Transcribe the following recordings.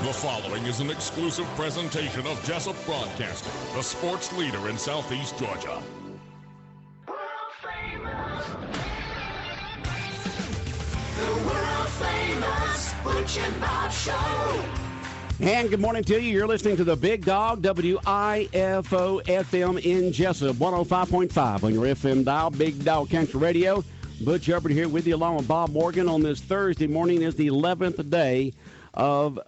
The following is an exclusive presentation of Jesup Broadcasting, the sports leader in Southeast Georgia. World famous. The world famous Butch and Bob Show. And good morning to you. You're listening to the Big Dog, WIFO FM in Jesup, 105.5 on your FM dial, Big Dog Country Radio. Butch Hubbard here with you along with Bob Morgan on this Thursday morning. Is the 11th day of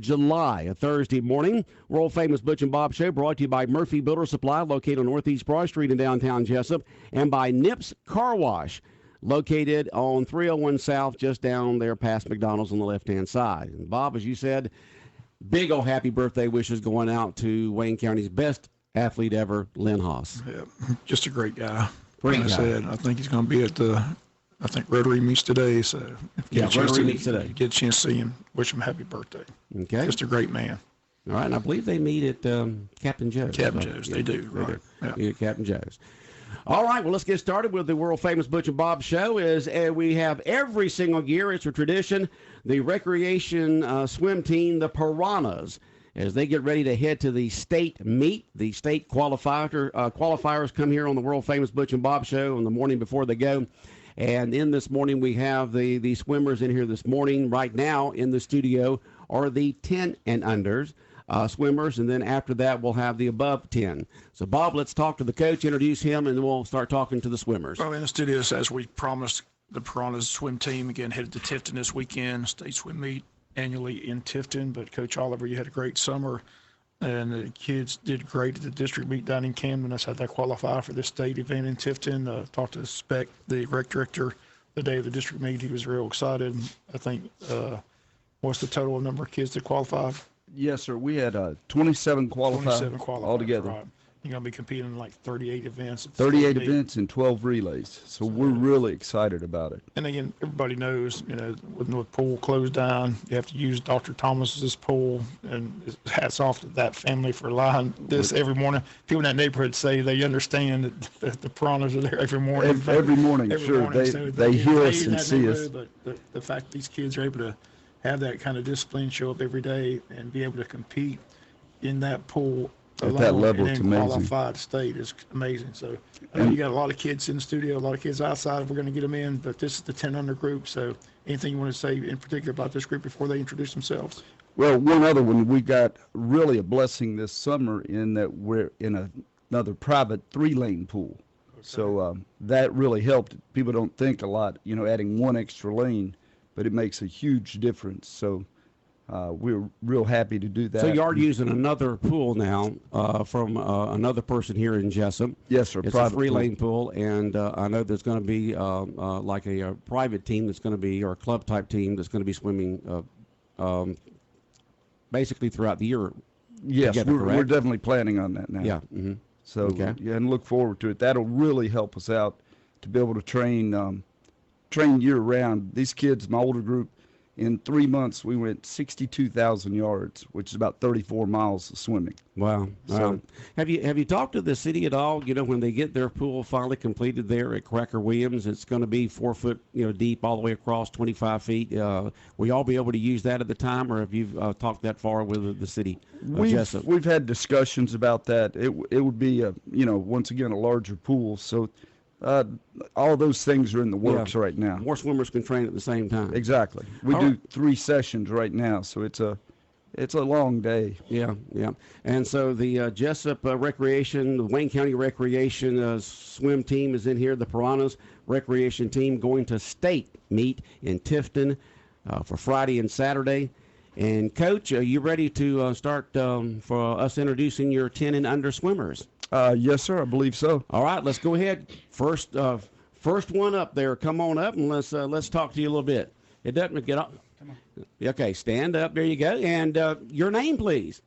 July, a Thursday morning. World famous Butch and Bob Show brought to you by Murphy Builder Supply, located on Northeast Broad Street in downtown Jesup, and by Nips Car Wash, located on 301 South, just down there past McDonald's on the left-hand side. And Bob, as you said, big old happy birthday wishes going out to Wayne County's best athlete ever, Lynn Haas. Yeah, just a great guy. Great like guy. I said, I think he's going to be at the, Rotary meets today. So if you get a chance Rotary meets today. Get a chance to see him, wish him happy birthday. Okay. Just a great man. All right, and I believe they meet at Captain Joe's. Captain right? Joe's, Yeah, they do, right. Yeah. Meet at Captain Joe's. All right, well, let's get started with the world-famous Butch and Bob Show. We have every single year, it's a tradition, the recreation swim team, the Piranhas, as they get ready to head to the state meet. The state qualifiers come here on the world-famous Butch and Bob Show on the morning before they go. And in this morning, we have the swimmers in here this morning. Right now in the studio are the 10 and unders swimmers, and then after that, we'll have the above 10. So, Bob, let's talk to the coach, introduce him, and then we'll start talking to the swimmers. Well, in the studios, as we promised, the Piranhas swim team, again, headed to Tifton this weekend. State swim meet annually in Tifton. But, Coach Oliver, you had a great summer, and the kids did great at the district meet down in Camden. That's how they qualify for this state event in Tifton. Talked to Speck, the rec director, the day of the district meet. He was real excited. I think, what's the total number of kids that qualified? Yes, sir. We had 27 qualified 27 qualified altogether. Right. You're going to be competing in like 38 events. 38 events and 12 relays. So we're really excited about it. And again, everybody knows, when the pool closed down, you have to use Dr. Thomas's pool, and hats off to that family for allowing this every morning. People in that neighborhood say they understand that the Piranhas are there every morning. Every morning, sure. Morning. They So hear us stay in and that see us. neighborhood, But the fact these kids are able to have that kind of discipline, show up every day, and be able to compete in that pool At that alone level, and it's then amazing. qualified state is amazing. So I know you got a lot of kids in the studio, a lot of kids outside. We're going to get them in, but this is the 10 under group. So anything you want to say in particular about this group before they introduce themselves? Well, one other one, we got really a blessing this summer in that we're in another private 3-lane pool. Okay. So that really helped. People don't think a lot, adding one extra lane, but it makes a huge difference. So we're real happy to do that. So you are using another pool now from another person here in Jesup. Yes, sir. It's a 3-lane pool, and I know there's going to be like a private team that's going to be, or a club-type team that's going to be swimming basically throughout the year. Yes, together, we're definitely planning on that now. Yeah. Mm-hmm. So, Okay. yeah, and look forward to it. That'll really help us out to be able to train year-round. These kids, my older group, in 3 months, we went 62,000 yards, which is about 34 miles of swimming. Wow. So, Have you talked to the city at all? When they get their pool finally completed there at Cracker Williams, it's going to be 4 foot, deep all the way across, 25 feet. Will y'all be able to use that at the time, or have you talked that far with the city of Jesup? We've had discussions about that. It would be once again a larger pool. So all those things are in the works right now. More swimmers can train at the same time. Exactly. We All do right. 3 sessions right now, so it's a long day. Yeah. And so the Jesup Recreation, the Wayne County Recreation swim team is in here. The Piranhas Recreation team going to state meet in Tifton for Friday and Saturday. And Coach, are you ready to start for us introducing your 10 and under swimmers? Yes, sir. I believe so. All right, let's go ahead. First one up there. Come on up and let's talk to you a little bit. It doesn't get up. Come on. Okay, stand up. There you go. And your name, please.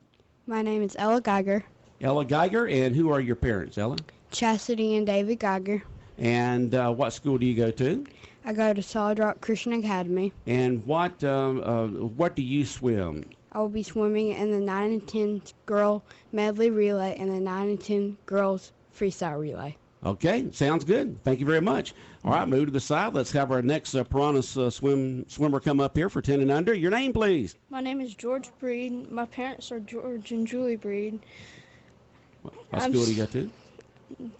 My name is Ella Geiger. Ella Geiger. And who are your parents, Ella? Chastity and David Geiger. And what school do you go to? I go to Solid Rock Christian Academy. And what do you swim? I will be swimming in the 9 and 10 girl medley relay and the 9 and 10 girls freestyle relay. Okay, sounds good. Thank you very much. All right, move to the side. Let's have our next Piranhas swimmer come up here for 10 and under. Your name, please. My name is George Breed. My parents are George and Julie Breed. What school do you go to?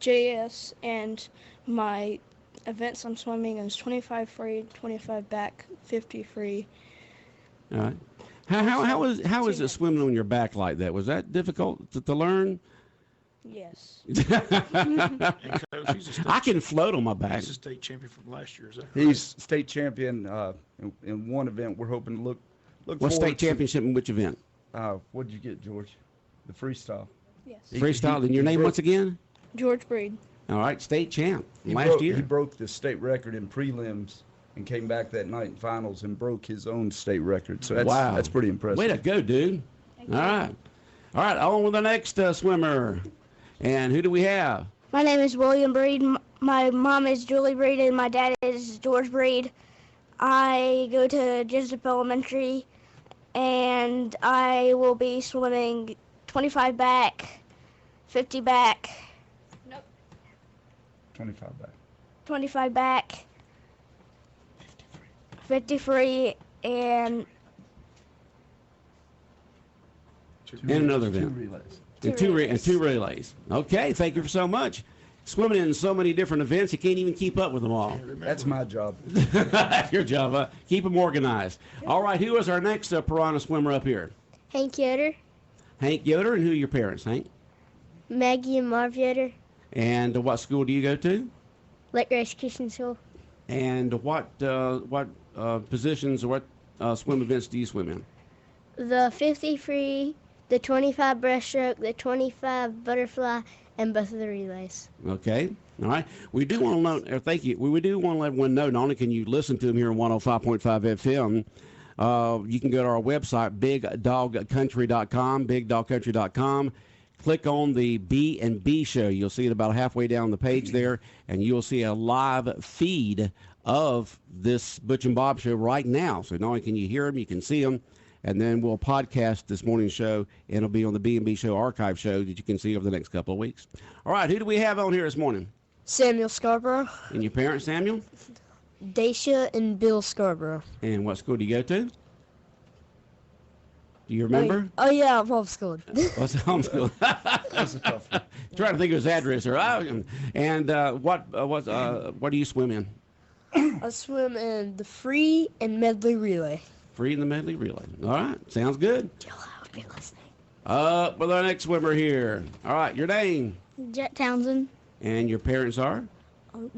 JS, and my events I'm swimming is 25 free, 25 back, 50 free. All right. How is it swimming on your back like that? Was that difficult to learn? Yes. And Coach, he's a state, I can float on my back. he's a state champion from last year. Is that He's state champion in one event. We're hoping to look What forward state to- championship in which event? What did you get, George? The freestyle. Yes. Freestyle. And your name once again? George Breed. All right, state champ He last broke, year. He broke the state record in prelims and came back that night in finals and broke his own state record. So that's pretty impressive. Way to go, dude. All right. All right, on with the next swimmer. And who do we have? My name is William Breed. My mom is Julie Breed, and my dad is George Breed. I go to Jesup Elementary, and I will be swimming 25 back, 50 back, 25 back. 25 back, 50 free, and And another Two event. relays. And two relays. Okay, thank you so much. Swimming in so many different events, you can't even keep up with them all. That's my job. That's your job, huh? Keep them organized. All right, who is our next piranha swimmer up here? Hank Yoder, Hank Yoder, and who are your parents, Hank? Maggie and Marv Yoder, And what school do you go to? Lake Grace Christian School. And what positions or what swim events do you swim in? The 50 free, the 25 breaststroke, the 25 butterfly, and both of the relays. Okay. All right. We do want to note, or thank you. We do want to let everyone know, not only can you listen to them here on 105.5 FM, you can go to our website, bigdogcountry.com, bigdogcountry.com. Click on the B&B show. You'll see it about halfway down the page there, and you'll see a live feed of this Butch and Bob show right now. So not only can you hear them, you can see them. And then we'll podcast this morning's show, and it'll be on the B&B Show archive show that you can see over the next couple of weeks. All right, who do we have on here this morning? Samuel Scarborough, And your parents, Samuel? Dacia, and Bill Scarborough. And what school do you go to? Do you remember? Oh yeah, I'm homeschooled. What's the home school? That's a tough one. Trying to think of his address. Or, and what do you swim in? I swim in the free and medley relay. Free in the medley relay. All right, sounds good. Jill, I would be listening. Up with our next swimmer here. All right, your name Jet Townsend, and your parents are?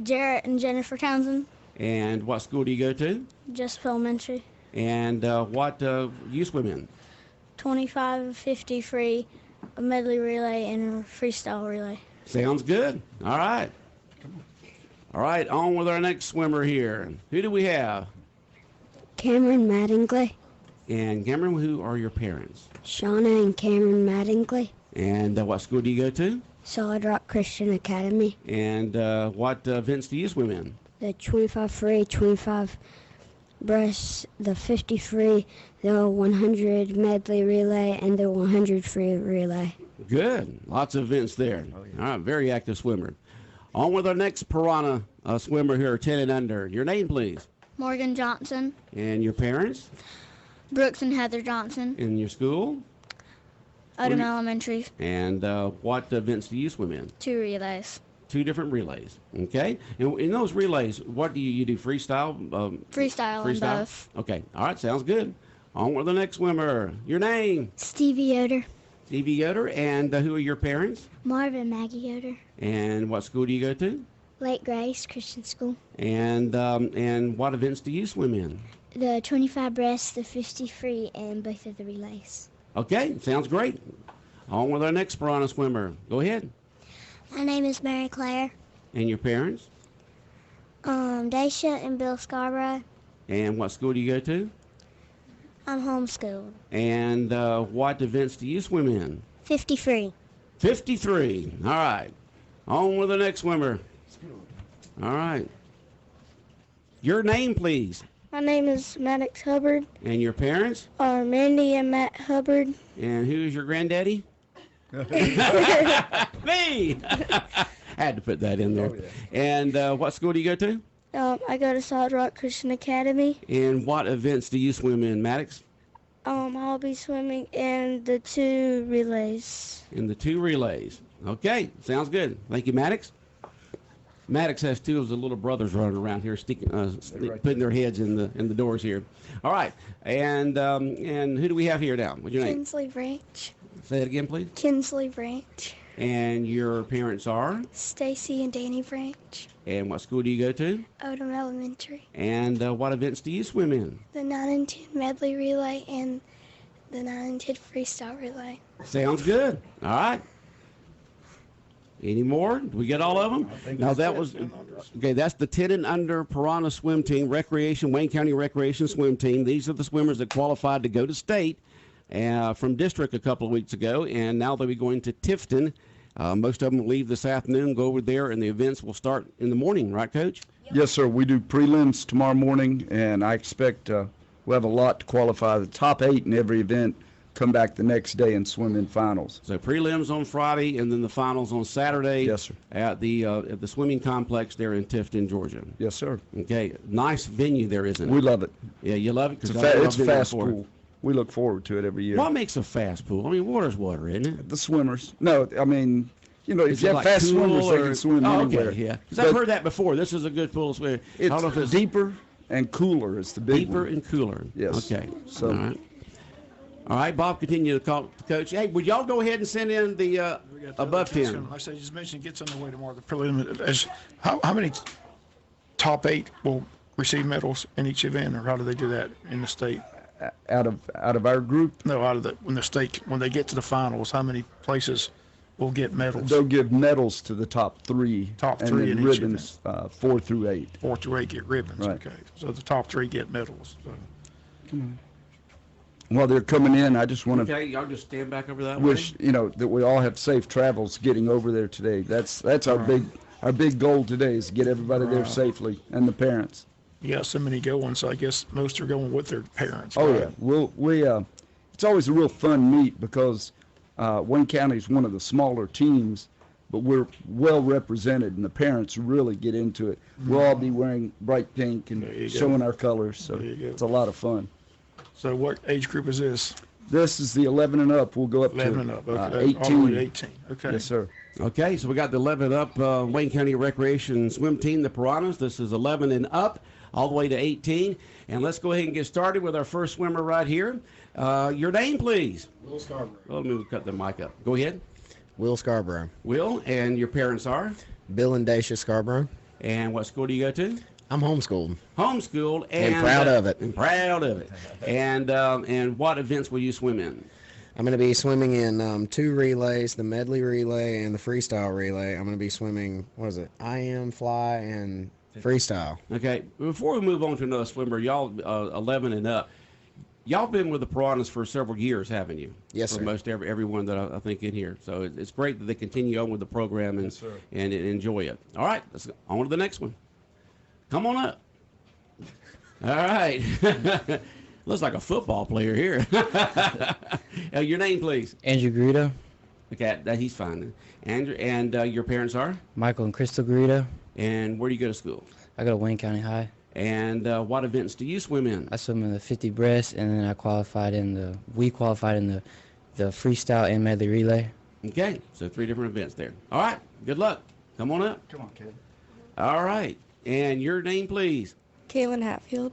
Jarrett and Jennifer Townsend, And what school do you go to? Jesup Elementary. And what do you swim in? 25, 50 free, a medley relay, and a freestyle relay. Sounds good. All right. All right, on with our next swimmer here. Who do we have? Cameron Mattingly, And Cameron, who are your parents? Shauna and Cameron Mattingly, And what school do you go to? Solid Rock Christian Academy. And what events do you swim in? The 25 free, 25 breast, the 50 free, the 100 medley relay, and the 100 free relay. Good. Lots of events there. All right, very active swimmer. On with our next piranha swimmer here, 10 and under. Your name, please. Morgan Johnson, And your parents? Brooks and Heather Johnson, And your school? Odom Elementary, And what events do you swim in? 2 relays. 2 different relays. Okay. And in those relays, what do you do? Freestyle? Freestyle and both. Okay. All right. Sounds good. On with the next swimmer. Your name? Stevie Yoder, Stevie Yoder. And who are your parents? Marvin Maggie Yoder, And what school do you go to? Lake Grace Christian School. And what events do you swim in? The 25 breast, the 50 free, and both of the relays. Okay. Sounds great. On with our next piranha swimmer. Go ahead. My name is Mary Claire. And your parents? Dacia and Bill Scarborough. And what school do you go to? I'm homeschooled. And what events do you swim in? 50 free. 53. All right. On with the next swimmer. All right. Your name, please. My name is Maddox Hubbard. And your parents? Mandy and Matt Hubbard. And who's your granddaddy? Me. Had to put that in there. Oh, yeah. And what school do you go to? I go to Solid Rock Christian Academy. And what events do you swim in, Maddox? I'll be swimming in the 2 relays. In the 2 relays. Okay, sounds good. Thank you, Maddox. Maddox has 2 of the little brothers running around here, putting their heads in the doors here. All right, and who do we have here now? What's your name? Kinsley Branch. Say it again, please. Kinsley Branch. And your parents are? Stacy and Danny Branch. And what school do you go to? Odom Elementary. And what events do you swim in? The 9 and 10 medley relay and the 9 and 10 freestyle relay. Sounds good. All right. Any more? Did we get all of them? Now that was okay. That's the 10 and under Piranha swim team, Wayne County Recreation swim team. These are the swimmers that qualified to go to state from district a couple of weeks ago, and now they'll be going to Tifton. Most of them will leave this afternoon, go over there, and the events will start in the morning, right, Coach? Yes, sir. We do prelims tomorrow morning, and I expect we'll have a lot to qualify. The top 8 in every event come back the next day and swim in finals. So prelims on Friday, and then the finals on Saturday. Yes, sir. At the swimming complex there in Tifton, Georgia. Yes, sir. Okay, nice venue there, isn't it? We love it. Yeah, you love it? It's a fast pool. We look forward to it every year. What makes a fast pool? I mean, water's water, isn't it? The swimmers. No, I mean, if Is you it have like fast cool swimmers, they or- can swim oh, anywhere. Okay, yeah. Because I've heard that before. This is a good pool to swim. I don't know if It's it's deeper and cooler is the big deeper one. and cooler. Yes. Okay. So- All right, Bob, continue to call the coach. Hey, would y'all go ahead and send in the above 10? Like I said, you just mentioned it gets underway tomorrow. The prelim. How many top 8 will receive medals in each event, or how do they do that in the state? Out of our group, No, when they get to the finals, how many places will get medals? they'll give medals to the top 3. Top and 3 then in each ribbons 4 through 8. 4 through 8 get ribbons. Right. Okay, so the top 3 get medals. So. While they're coming in, I just want to Okay, y'all just stand back over that wish way. that we all have safe travels getting over there today. That's our big goal today is to get everybody there safely and the parents. You got so many going, so I guess most are going with their parents. Oh right? yeah, it's always a real fun meet because Wayne County is one of the smaller teams, but we're well represented and the parents really get into it. We'll all be wearing bright pink There you and go. showing our colors, so There you go. it's a lot of fun. So what age group is this? This is the 11 and up. We'll go up 11 to and up. Okay. All the 18. way to 18. Okay. Yes, sir. Okay, so we got the 11 up Wayne County Recreation Swim Team, the Piranhas. This is 11 and up, all the way to 18. And let's go ahead and get started with our first swimmer right here. Your name, please. Will Scarborough. Let me cut the mic up. Go ahead. Will Scarborough. Will, and your parents are? Bill and Dacia Scarborough. And what school do you go to? I'm homeschooled. Homeschooled. And proud of it. And proud of it. And what events will you swim in? I'm going to be swimming in 2 relays, the medley relay and the freestyle relay. I'm going to be swimming, IM, fly, and freestyle. Okay, before we move on to another swimmer, y'all 11 and up, y'all been with the Piranhas for several years, haven't you? Yes, for sir. most everyone that I think in here. So it's great that they continue on with the program and enjoy it. All right, let's go on to the next one. Come on up. All right. Looks like a football player here. Your name, please. Andrew Garrido, Okay, he's fine. Andrew, and your parents are? Michael and Crystal Garrido. And where do you go to school? I go to Wayne County High. And what events do you swim in? I swim in the 50 breast, and then we qualified in the freestyle and medley relay. Okay, so 3 different events there. All right, good luck. Come on up. Come on, kid. All right, and your name, please. Kaylin Hatfield,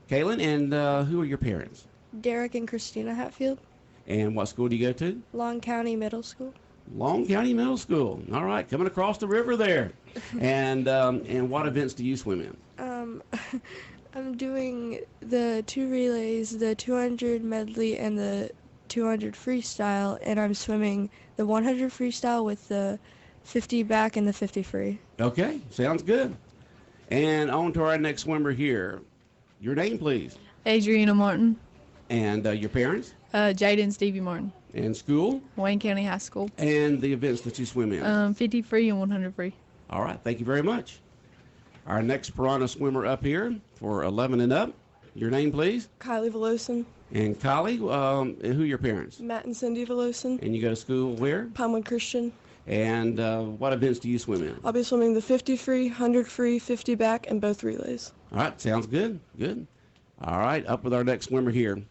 Kaylin, and who are your parents? Derek and Christina Hatfield, And what school do you go to? Long County Middle School. Long County Middle School. All right, coming across the river there. And what events do you swim in? I'm doing the 2 relays, the 200 medley and the 200 freestyle, and I'm swimming the 100 freestyle with the 50 back and the 50 free. Okay, sounds good. And on to our next swimmer here. Your name, please. Adriana Martin, And your parents? Jaden Stevie Martin, And school? Wayne County High School, And the events that you swim in? 50 free and 100 free. All right, thank you very much. Our next Piranha swimmer up here for 11 and up. Your name, please. Kylie Velosin, And Kylie, who are your parents? Matt and Cindy Velosin, And you go to school where? Pinewood Christian. And what events do you swim in? I'll be swimming the 50 free, 100 free, 50 back, and both relays. All right, sounds good. Good. All right, up with our next swimmer here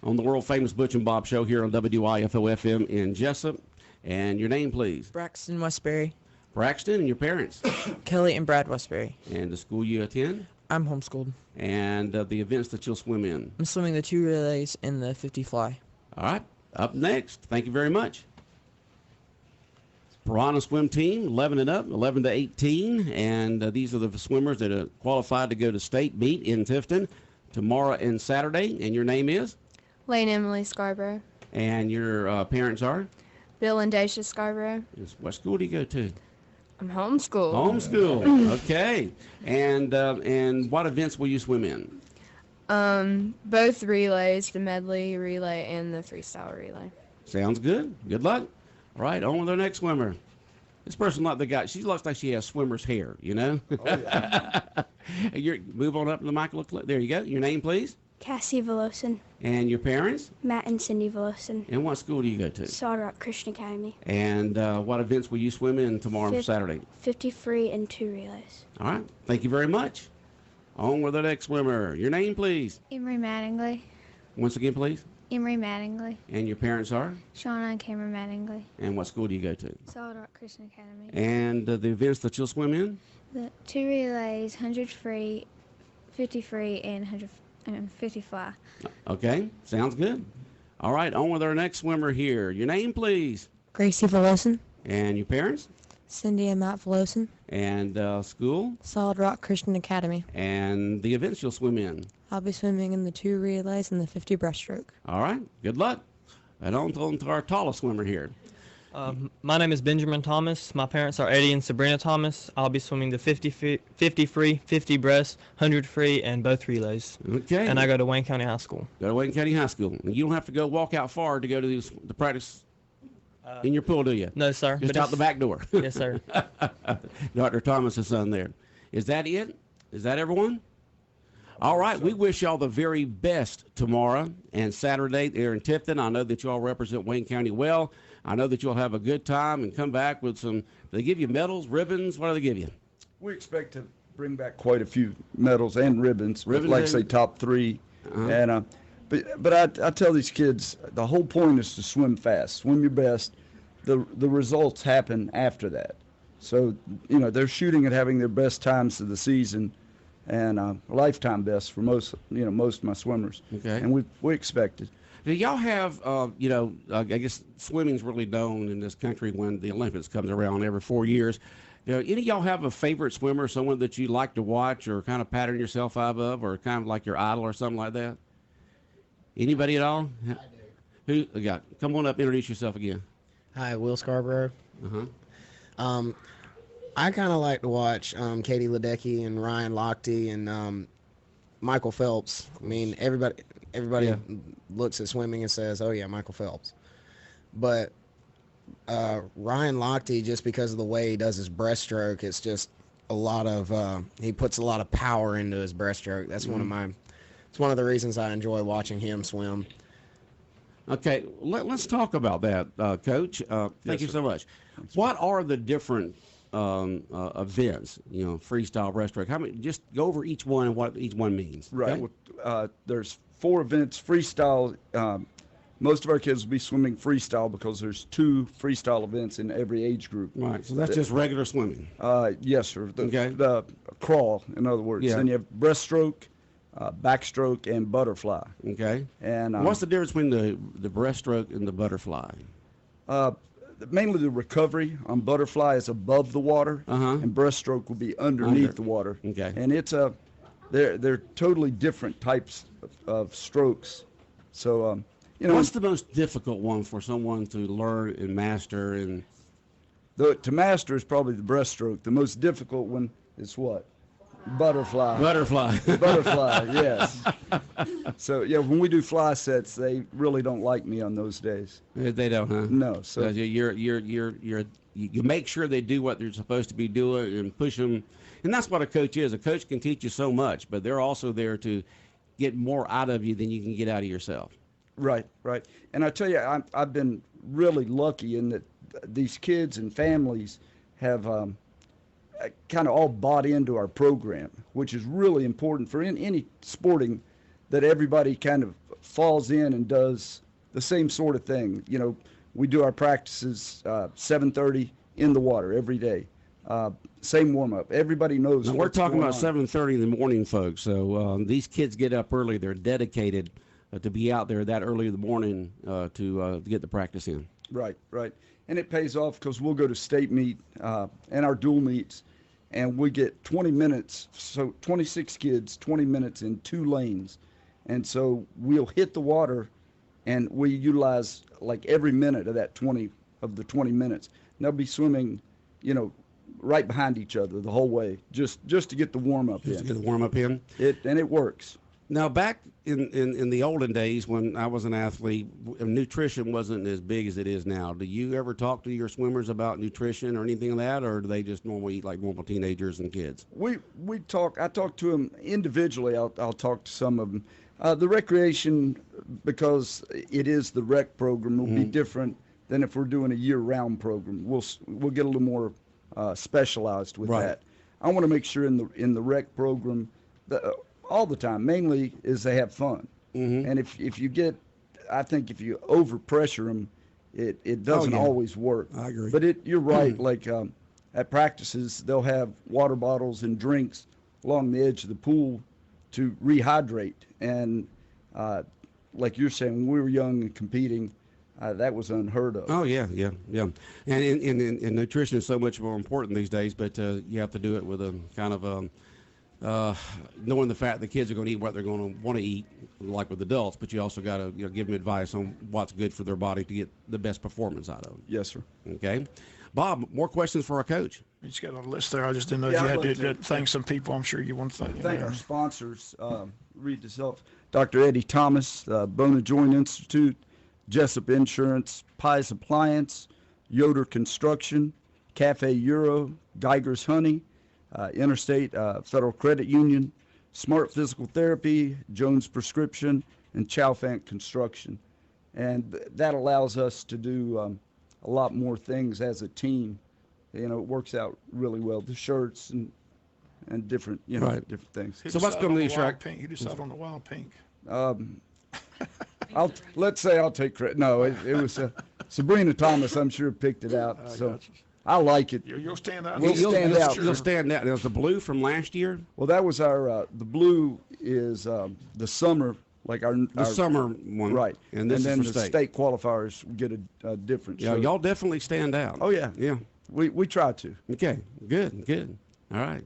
on the world-famous Butch and Bob Show here on WIFO-FM in Jesup. And your name, please? Braxton Westbury. Braxton, and your parents? Kelly and Brad Westbury. And the school you attend? I'm homeschooled. And the events that you'll swim in? I'm swimming the 2 relays and the 50 fly. All right, up next. Thank you very much. Piranha swim team, 11 and up, 11 to 18, and these are the swimmers that are qualified to go to state meet in Tifton tomorrow and Saturday. And your name is? Lane Emily Scarborough. And your parents are? Bill and Dacia Scarborough. What school do you go to? I'm homeschooled. Homeschool. Okay. And what events will you swim in? Both relays, the medley relay and the freestyle relay. Sounds good. Good luck. All right, on with our next swimmer. This person like the guy. She looks like she has swimmer's hair, you know? Oh, yeah. Move on up to the mic. Look, there you go. Your name, please? Cassie Velosin. And your parents? Matt and Cindy Velosin. And what school do you go to? Solid Rock Christian Academy. And what events will you swim in tomorrow and Saturday? 50 free and 2 relays. All right. Thank you very much. On with the next swimmer. Your name, please? Emery Mattingly. Once again, please? Emery Mattingly. And your parents are? Shauna and Cameron Mattingly. And what school do you go to? Solid Rock Christian Academy. And the events that you'll swim in? The 2 relays, 100 free, 50 free, and 50 fly. Okay, sounds good. All right, on with our next swimmer here. Your name, please? Gracie Velosin. And your parents? Cindy and Matt Velosin. And school? Solid Rock Christian Academy. And the events you'll swim in? I'll be swimming in the 2 relays and the 50 breaststroke. All right, good luck. And on to our tallest swimmer here. My name is Benjamin Thomas. My parents are Eddie and Sabrina Thomas. I'll be swimming the 50 free, 50 breast, 100 free, and both relays. Okay. And I go to Wayne County High School. Go to Wayne County High School. And you don't have to go walk out far to go to the practice in your pool, do you? No, sir. Just out the back door. Yes, sir. Dr. Thomas's son there. Is that it? Is that everyone? All right, we wish y'all the very best tomorrow and Saturday there in Tifton. I know that you all represent Wayne County well. I know that you'll have a good time and come back with some, they give you medals, ribbons, what do they give you? We expect to bring back quite a few medals and ribbons, like say top 3. And but I tell these kids, the whole point is to swim fast, swim your best. The results happen after that. So, you know, they're shooting at having their best times of the season and lifetime best for most of my swimmers. Okay. And we expect it. Do y'all have, I guess swimming's really known in this country when the Olympics comes around every 4 years. Any of y'all have a favorite swimmer, someone that you like to watch or kind of pattern yourself out of, or kind of like your idol or something like that? Anybody at all? I do. Come on up, introduce yourself again. Hi, Will Scarborough. Uh-huh. I kind of like to watch Katie Ledecky and Ryan Lochte and Michael Phelps. I mean, everybody looks at swimming and says, "Oh yeah, Michael Phelps." But Ryan Lochte, just because of the way he does his breaststroke, it's just a lot of he puts a lot of power into his breaststroke. That's it's one of the reasons I enjoy watching him swim. Okay, let's talk about that, Coach. Thank you so much. What are the different events? Freestyle, breaststroke. How many? Just go over each one and what each one means. Right. Okay? Well, there's 4 events. Freestyle. Most of our kids will be swimming freestyle because there's 2 freestyle events in every age group. Right. So that's just regular swimming. Yes, sir. Okay. The crawl, in other words. Yeah. Then you have breaststroke, backstroke, and butterfly. Okay. And what's the difference between the breaststroke and the butterfly? Mainly the recovery on butterfly is above the water, and breaststroke will be underneath the water. Okay. And it's they're totally different types of strokes. So what's the most difficult one for someone to learn and master? And to master is probably the breaststroke. The most difficult one is what? Butterfly. Butterfly. Butterfly. Yes. So yeah, when we do fly sets, they really don't like me on those days. They don't, huh? No. So you make sure they do what they're supposed to be doing and push them, and that's what a coach is. A coach can teach you so much, but they're also there to get more out of you than you can get out of yourself. Right. And I tell you, I've been really lucky in that these kids and families have kind of all bought into our program, which is really important for any sporting, that everybody kind of falls in and does the same sort of thing. You know, we do our practices 7:30 in the water every day. Same warm-up. Everybody knows. Now, we're talking about 7:30 in the morning, folks. So these kids get up early. They're dedicated to be out there that early in the morning to get the practice in. Right, right. And it pays off because we'll go to state meet and our dual meets, and we get 20 minutes. So 26 kids, 20 minutes in 2 lanes. And so we'll hit the water, and we utilize like every minute of that 20 minutes. And they'll be swimming, you know, right behind each other the whole way, just to get the warm up in. Just to get the warm up in. It works. Now, back in the olden days when I was an athlete, nutrition wasn't as big as it is now. Do you ever talk to your swimmers about nutrition or anything like that, or do they just normally eat like normal teenagers and kids? We talk. I talk to them individually. I'll talk to some of them. The recreation, because it is the rec program, will be different than if we're doing a year-round program. We'll get a little more specialized with that. I want to make sure in the rec program, all the time, mainly is they have fun. And if you get, I think if you overpressure them, it doesn't always work. I agree. But you're right. Like at practices, they'll have water bottles and drinks along the edge of the pool to rehydrate. And like you're saying, when we were young and competing, that was unheard of. Oh, yeah. And nutrition is so much more important these days, but you have to do it with a kind of knowing the fact the kids are going to eat what they're going to want to eat, like with adults, but you also got to give them advice on what's good for their body to get the best performance out of them. Yes, sir. Okay. Bob, more questions for our coach? You just got a list there. I just didn't know if you had to thank some people. I'm sure you want to thank our sponsors. Read this off. Dr. Eddie Thomas, Bona Joint Institute, Jesup Insurance, Pies Appliance, Yoder Construction, Cafe Euro, Geiger's Honey, Interstate Federal Credit Union, Smart Physical Therapy, Jones Prescription, and Chalfant Construction. And that allows us to do a lot more things as a team. You know, it works out really well. The shirts and different, different things. So what's going to be track? You decided on the wild pink. Let's say I'll take credit. No, it was Sabrina Thomas. I'm sure picked it out. So I like it. You'll stand out. We'll stand out. You'll stand out. There was the blue from last year. Well, that was our. The blue is the summer, like our summer one, right? And then the state qualifiers get a different. Yeah, y'all definitely stand out. Oh yeah. We try to. Okay, good. All right.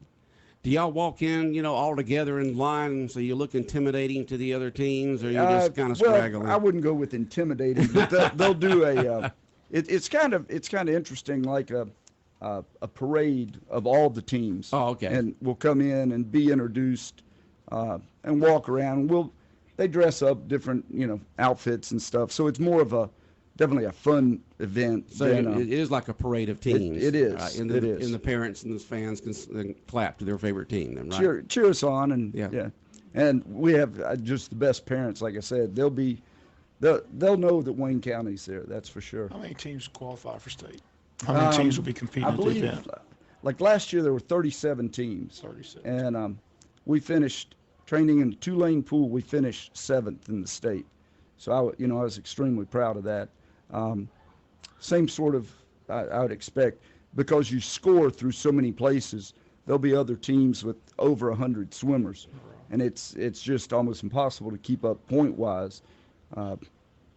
Do y'all walk in, all together in line, so you look intimidating to the other teams, or you just kind of straggling? Well, I wouldn't go with intimidating, but they'll do a. It's kind of interesting, like a parade of all the teams. Oh, okay. And we'll come in and be introduced, and walk around. They dress up different, outfits and stuff. So it's more of definitely a fun event. So it is like a parade of teams. It is. And the parents and the fans can clap to their favorite team. Then, right? Cheer us on, and yeah. And we have just the best parents. Like I said, they'll know that Wayne County's there. That's for sure. How many teams qualify for state? How many teams will be competing at the event? Like last year, there were 37 teams. 37. And we finished training in the 2-lane pool. We finished 7th in the state. So I was extremely proud of that. Same sort of I would expect, because you score through so many places. There'll be other teams with over 100 swimmers, and it's just almost impossible to keep up point wise.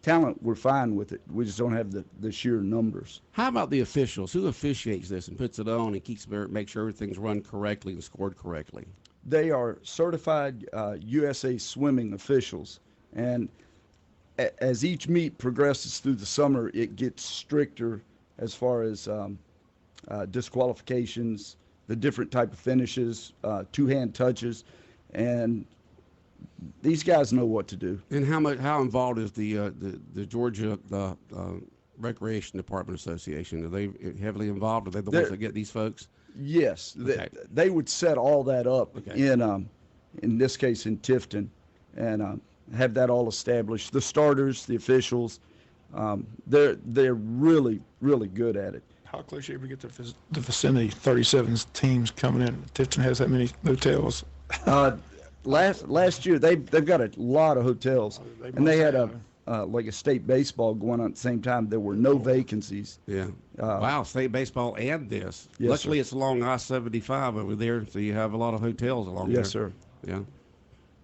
Talent, we're fine with it. We just don't have the sheer numbers. How about the officials? Who officiates this and puts it on and makes sure everything's run correctly and scored correctly? They are certified USA swimming officials, and as each meet progresses through the summer, it gets stricter as far as disqualifications, the different type of finishes, two-hand touches, and these guys know what to do. And how involved is the Georgia Recreation Department Association? Are they heavily involved? Are they the ones that get these folks? Yes, okay. They would set all that up in this case in Tifton, and have that all established. The starters, the officials, They're really good at it. How close you ever get to the vicinity? 37 teams coming in. Tifton has that many hotels. Last year they've got a lot of hotels, and they had like a state baseball going on at the same time. There were no vacancies. Yeah. Wow, state baseball and this. Yes, Luckily, sir. it's along I-75 over there, so you have a lot of hotels along there. Yes, sir. Yeah.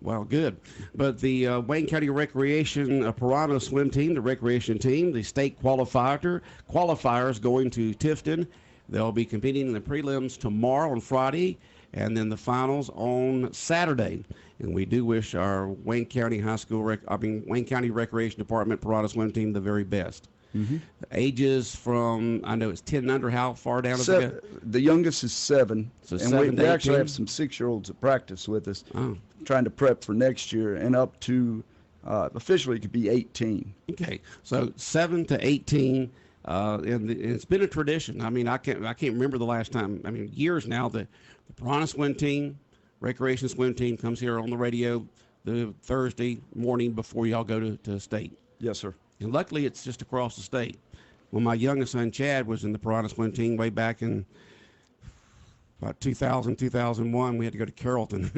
Well, good. But the Wayne County Recreation Piranha swim team, the recreation team, the state qualifiers going to Tifton. They'll be competing in the prelims tomorrow on Friday, and then the finals on Saturday. And we do wish our Wayne County Wayne County Recreation Department Piranha swim team the very best. Mm-hmm. The ages from, I know it's 10 and under. How far down does it go? The youngest is 7. So and 7 we to actually 18? have some 6-year-olds that practice with us, Oh. trying to prep for next year, and up to officially it could be 18. Okay, so 7 to 18, and it's been a tradition. I mean, I can't remember the last time. I mean, years now. The Piranha swim team, recreation swim team, comes here on the radio the Thursday morning before y'all go to state. Yes, sir. And luckily, it's just across the state. When my youngest son Chad was in the Piranha swim team way back in about 2000, 2001, we had to go to Carrollton.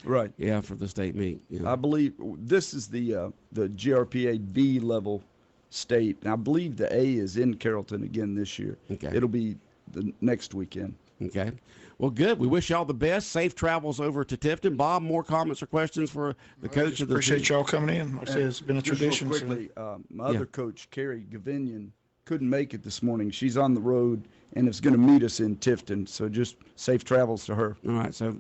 Right. Yeah, for the state meet. Yeah. I believe this is the GRPA B level state, and I believe the A is in Carrollton again this year. Okay. It'll be the next weekend. Okay. Well, good. We wish y'all the best. Safe travels over to Tifton. Bob, more comments or questions for the coach of the Appreciate team? y'all coming in. Like I said, it's been a Just real tradition. quickly, my other coach, Carrie Gavinian, couldn't make it this morning. She's on the road and is going to meet us in Tifton. So just safe travels to her. All right. So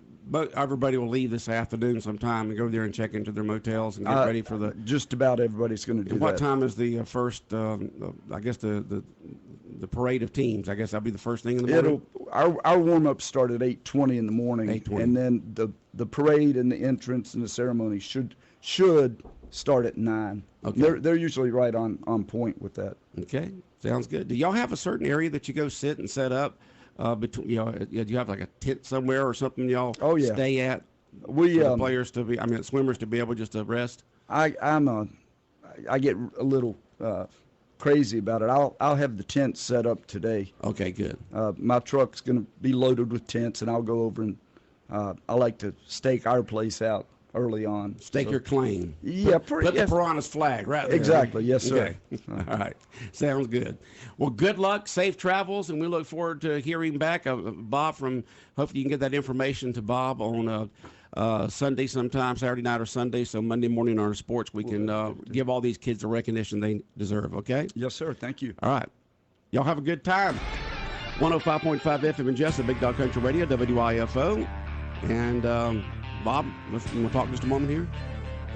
everybody will leave this afternoon sometime and go there and check into their motels and get ready for the. Just about everybody's going to do And what that. time is the first? I guess the parade of teams. I guess that'll be the first thing in the morning. Our warm up start at 8:20 in the morning, 8:20. and then the parade and the entrance and the ceremony should start at 9. Okay. They're usually right on point with that. Okay, sounds good. Do y'all have a certain area that you go sit and set up? Between do you have like a tent somewhere or something y'all stay at? We for the players to be, swimmers to be able just to rest. I get a little crazy about it. I'll have the tent set up today. Okay, good. My truck's going to be loaded with tents, and I'll go over and I like to stake our place out early on. Stake your claim. Yeah, put the Piranha's flag right there. Exactly. Yes, sir. Okay. All right. Sounds good. Well, good luck, safe travels, and we look forward to hearing back, Bob. Hopefully you can get that information to Bob on Sunday sometime, Saturday night or Sunday, so Monday morning on our sports we can give all these kids the recognition they deserve. Okay. Yes, sir. Thank you. All right. Y'all have a good time. 105.5 FM in Jesup, Big Dog Country Radio, WIFO, and. Bob, we'll talk just a moment here.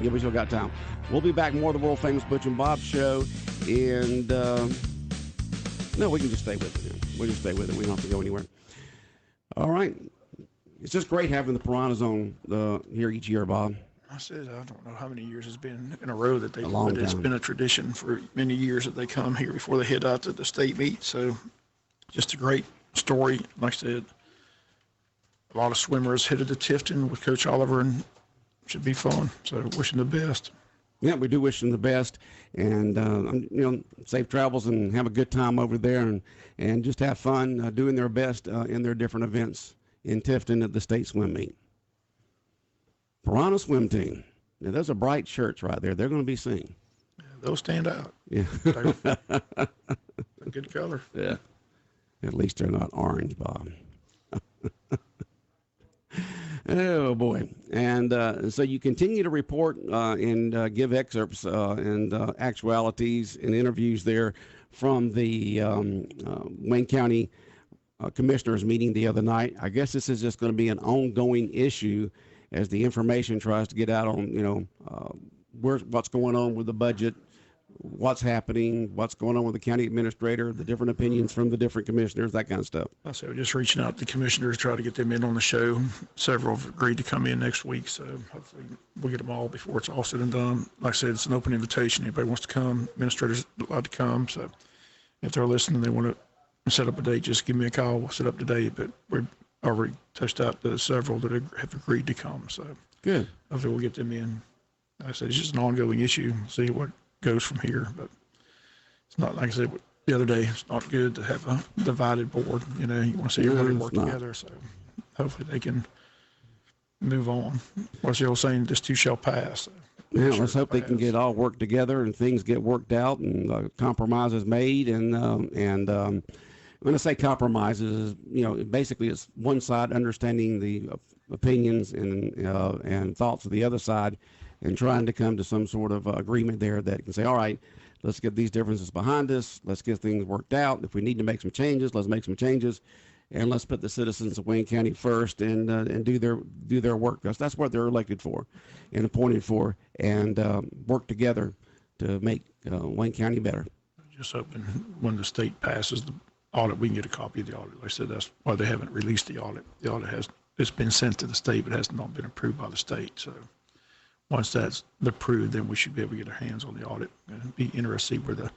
Yeah, we still got time. We'll be back more of the world famous Butch and Bob Show, and no, we can just stay with it. We'll just stay with it. We don't have to go anywhere. All right. It's just great having the Piranhas on here each year, Bob. I said, I don't know how many years it's been in a row that they've, long but it's time. been a tradition for many years that they come here before they head out to the state meet. So just a great story. Like I said, a lot of swimmers headed to Tifton with Coach Oliver, and it should be fun. So wishing the best. Yeah, we do wish them the best, and safe travels, and have a good time over there, and just have fun doing their best in their different events in Tifton at the state swim meet. Piranha swim team. Now, those are bright shirts right there. They're going to be seen. Yeah, they'll stand out. Yeah. A good color. Yeah. At least they're not orange, Bob. Oh, boy. And so you continue to report and give excerpts and actualities and interviews there from the Wayne County Commissioners meeting the other night. I guess this is just going to be an ongoing issue as the information tries to get out on, what's going on with the budget, what's happening, what's going on with the county administrator, the different opinions from the different commissioners, that kind of stuff. So just reaching out to the commissioners, try to get them in on the show. Several have agreed to come in next week, so hopefully we'll get them all before it's all said and done. Like I said, it's an open invitation. Anybody wants to come, administrators allowed to come. So if they're listening, they want to set up a date, just give me a call. We'll set up the date. But we've already touched out to several that have agreed to come. So good. Hopefully we'll get them in. Like I said, it's just an ongoing issue. See what goes from here, but It's not, like I said the other day, it's not good to have a divided board. You know, you want to see everybody work together. So hopefully they can move on. What's the old saying? This too shall pass. So yeah, let's hope they can get all worked together and things get worked out and compromises made. And when I say compromises, you know, basically it's one side understanding the opinions and thoughts of the other side and trying to come to some sort of agreement there that can say, all right, let's get these differences behind us. Let's get things worked out. If we need to make some changes, let's make some changes. And let's put the citizens of Wayne County first and do their work. That's what they're elected for and appointed for, and work together to make Wayne County better. Just hoping when the state passes the audit, we can get a copy of the audit. Like I said, that's why they haven't released the audit. The audit it's been sent to the state, but has not been approved by the state. So once that's approved, then we should be able to get our hands on the audit and be interested where the.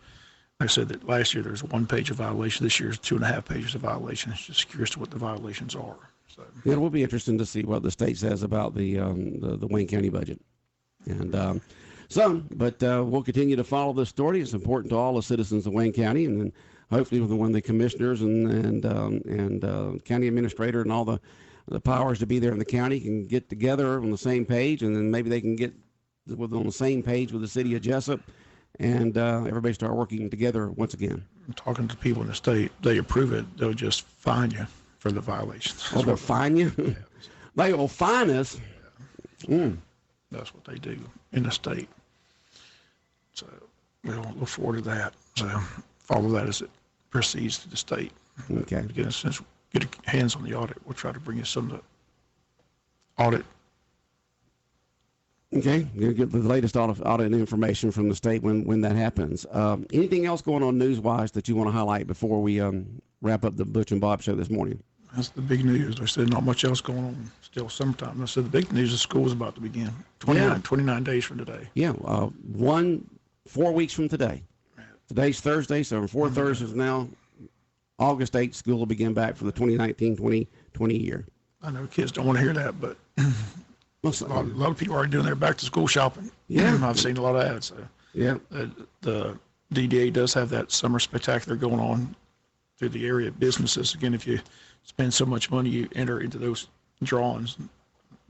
I said that last year there was 1 page of violation. This year's 2.5 pages of violations. Just curious to what the violations are. So yeah, it will be interesting to see what the state says about the Wayne County budget. And but we'll continue to follow this story. It's important to all the citizens of Wayne County, and then hopefully when the commissioners and county administrator and all the powers to be there in the county can get together on the same page, and then maybe they can get on the same page with the city of Jesup. And everybody start working together once again. Talking to people in the state, they approve it, they'll just fine you for the violations. Oh, they'll fine you? Yeah. They will fine us? Yeah. That's what they do in the state. So we'll look forward to that. So follow that as it proceeds to the state. Okay. Get hands on the audit. We'll try to bring you some of the audit. Okay, you'll get the latest audit information from the state when that happens. Anything else going on news-wise that you want to highlight before we wrap up the Butch and Bob Show this morning? That's the big news. I said not much else going on. Still summertime. I said the big news is school is about to begin. 29 days from today. Yeah, 4 weeks from today. Today's Thursday, so 4 Thursdays now. August 8th, school will begin back for the 2019-2020 year. I know kids don't want to hear that, but a lot of people are doing their back-to-school shopping. Yeah. I've seen a lot of ads. So. Yeah. The DDA does have that summer spectacular going on through the area businesses. Again, if you spend so much money, you enter into those drawings.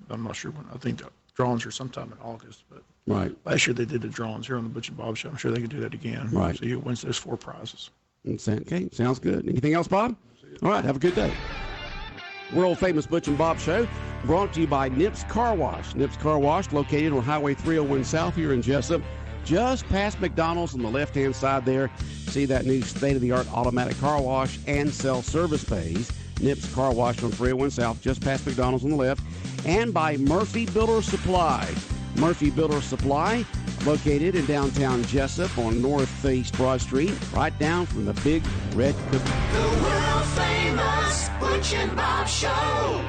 I'm not sure when. I think the drawings are sometime in August. But right. Last year they did the drawings here on the Butch and Bob Show. I'm sure they could do that again. Right. So you wins those 4 prizes. Okay, sounds good. Anything else, Bob? All right, have a good day. World famous Butch and Bob Show brought to you by Nips Car Wash. Nips Car Wash located on Highway 301 South here in Jesup, just past McDonald's on the left-hand side there. See that new state-of-the-art automatic car wash and self-service bays. Nips Car Wash on 301 South, just past McDonald's on the left. And by Murphy Builder Supply. Murphy Builder Supply, located in downtown Jesup on Northeast Broad Street, right down from the Big Red Cookie. The world famous Butch and Bob Show.